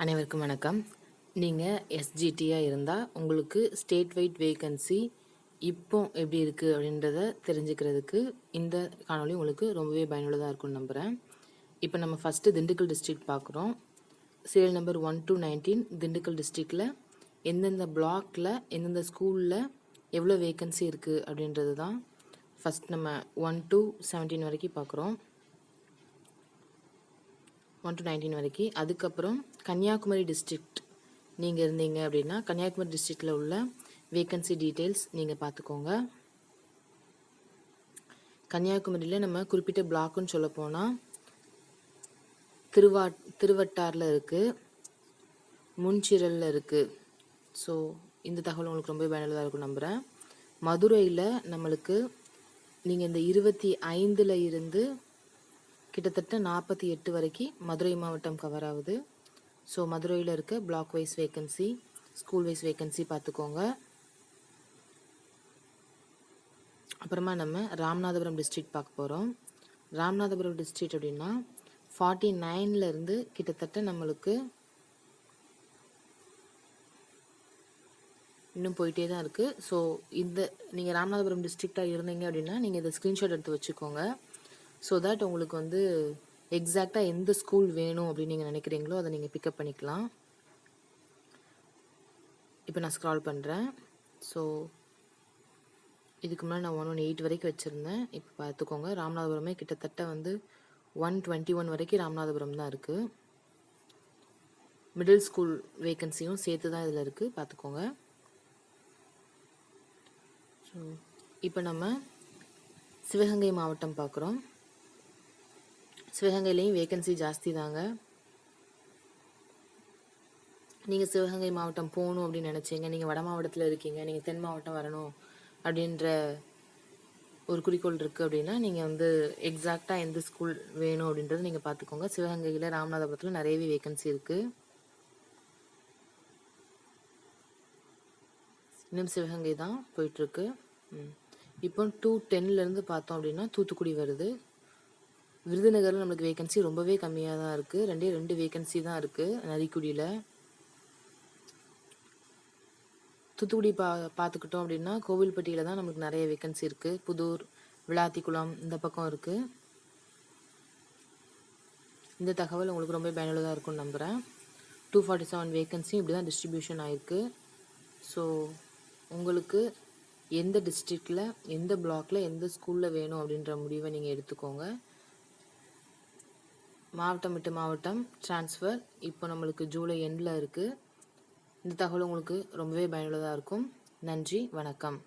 அனைவருக்கும் வணக்கம். நீங்கள் எஸ்ஜிடியாக இருந்தால் உங்களுக்கு ஸ்டேட் வைட் வேகன்சி இப்போ எப்படி இருக்குது அப்படின்றத தெரிஞ்சுக்கிறதுக்கு இந்த காணொளி உங்களுக்கு ரொம்பவே பயனுள்ளதாக இருக்கும்னு நம்புகிறேன். இப்போ நம்ம ஃபஸ்ட்டு திண்டுக்கல் டிஸ்ட்ரிக்ட் பார்க்குறோம். சீரியல் நம்பர் 1 to 19 திண்டுக்கல் டிஸ்ட்ரிக்டில் எந்தெந்த பிளாக்கில் எந்தெந்த ஸ்கூலில் எவ்வளோ வேகன்சி இருக்குது அப்படின்றது தான் ஃபஸ்ட் நம்ம 1 to 17 வரைக்கும் பார்க்குறோம். 1 to 19 வரைக்கும். அதுக்கப்புறம் கன்னியாகுமரி டிஸ்ட்ரிக்ட் நீங்கள் இருந்தீங்க அப்படின்னா கன்னியாகுமரி டிஸ்ட்ரிக்டில் உள்ள வேகன்சி டீட்டெயில்ஸ் நீங்கள் பார்த்துக்கோங்க. கன்னியாகுமரியில் நம்ம குறிப்பிட்ட பிளாக்குன்னு சொல்ல போனால் திருவட்டாரில் இருக்குது, முன்சிரலில் இருக்குது. ஸோ இந்த தகவல் உங்களுக்கு ரொம்ப பயனுள்ளதாக இருக்கும் நம்புகிறேன். மதுரையில் நம்மளுக்கு நீங்கள் இந்த 25 இருந்து கிட்டத்தட்ட 48 வரைக்கும் மதுரை மாவட்டம் கவர் ஆகுது. ஸோ மதுரையில் இருக்க block wise vacancy, school wise vacancy பார்த்துக்கோங்க. அப்புறமா நம்ம ராமநாதபுரம் டிஸ்ட்ரிக்ட் பார்க்க போகிறோம். ராமநாதபுரம் டிஸ்ட்ரிக்ட் அப்படின்னா 49 கிட்டத்தட்ட நம்மளுக்கு இன்னும் போயிட்டே தான் இருக்குது. ஸோ இந்த நீங்கள் ராமநாதபுரம் டிஸ்ட்ரிக்டாக இருந்தீங்க அப்படின்னா நீங்கள் இதை ஸ்க்ரீன்ஷாட் எடுத்து வச்சுக்கோங்க. ஸோ தட் உங்களுக்கு வந்து எக்ஸாக்டாக எந்த ஸ்கூல் வேணும் அப்படின்னு நீங்கள் நினைக்கிறீங்களோ அதை நீங்கள் பிக்கப் பண்ணிக்கலாம். இப்போ நான் ஸ்க்ரால் பண்ணுறேன். ஸோ இதுக்கு முன்னாடி நான் 118 வரைக்கும் வச்சுருந்தேன். இப்போ பார்த்துக்கோங்க, ராமநாதபுரமே கிட்டத்தட்ட வந்து 121 வரைக்கும் ராமநாதபுரம் தான் இருக்குது. மிடில் ஸ்கூல் வேகன்சியும் சேர்த்து தான் இதில் இருக்குது, பார்த்துக்கோங்க. ஸோ இப்போ நம்ம சிவகங்கை மாவட்டம் பார்க்குறோம். சிவகங்கையிலையும் வேகன்சி ஜாஸ்தி தாங்க. நீங்கள் சிவகங்கை மாவட்டம் போகணும் அப்படின்னு நினச்சிங்க, நீங்கள் வட மாவட்டத்தில் இருக்கீங்க, நீங்கள் தென் மாவட்டம் வரணும் அப்படின்ற ஒரு குறிக்கோள் இருக்குது அப்படின்னா நீங்கள் வந்து எக்ஸாக்டாக எந்த ஸ்கூல் வேணும் அப்படின்றது நீங்கள் பார்த்துக்கோங்க. சிவகங்கையில் ராமநாதபுரத்தில் நிறையவே வேகன்சி இருக்குது. இன்னும் சிவகங்கை தான் போயிட்டுருக்கு. இப்போ 210 பார்த்தோம் அப்படின்னா தூத்துக்குடி வருது. விருதுநகரில் நம்மளுக்கு வேகன்சி ரொம்பவே கம்மியாக தான் இருக்குது. 2 வேகன்சி தான் இருக்குது நரிக்குடியில். தூத்துக்குடி பார்த்துக்கிட்டோம் அப்படின்னா கோவில்பட்டியில் தான் நம்மளுக்கு நிறைய வேகன்சி இருக்குது. புதூர், விளாத்திக்குளம் இந்த பக்கம் இருக்குது. இந்த தகவல் உங்களுக்கு ரொம்ப பயனுள்ளதாக இருக்கும்னு நம்புகிறேன். 247 வேகன்சி இப்படி தான் டிஸ்ட்ரிபியூஷன் ஆகிருக்கு. ஸோ உங்களுக்கு எந்த டிஸ்ட்ரிக்டில் எந்த பிளாக்கில் எந்த ஸ்கூலில் வேணும் அப்படின்ற முடிவை நீங்கள் எடுத்துக்கோங்க. மாவட்டம் விட்டு மாவட்டம் ட்ரான்ஸ்ஃபர் இப்போ நம்மளுக்கு ஜூலை எண்டில் இருக்குது. இந்த தகவல் உங்களுக்கு ரொம்பவே பயனுள்ளதாக இருக்கும். நன்றி, வணக்கம்.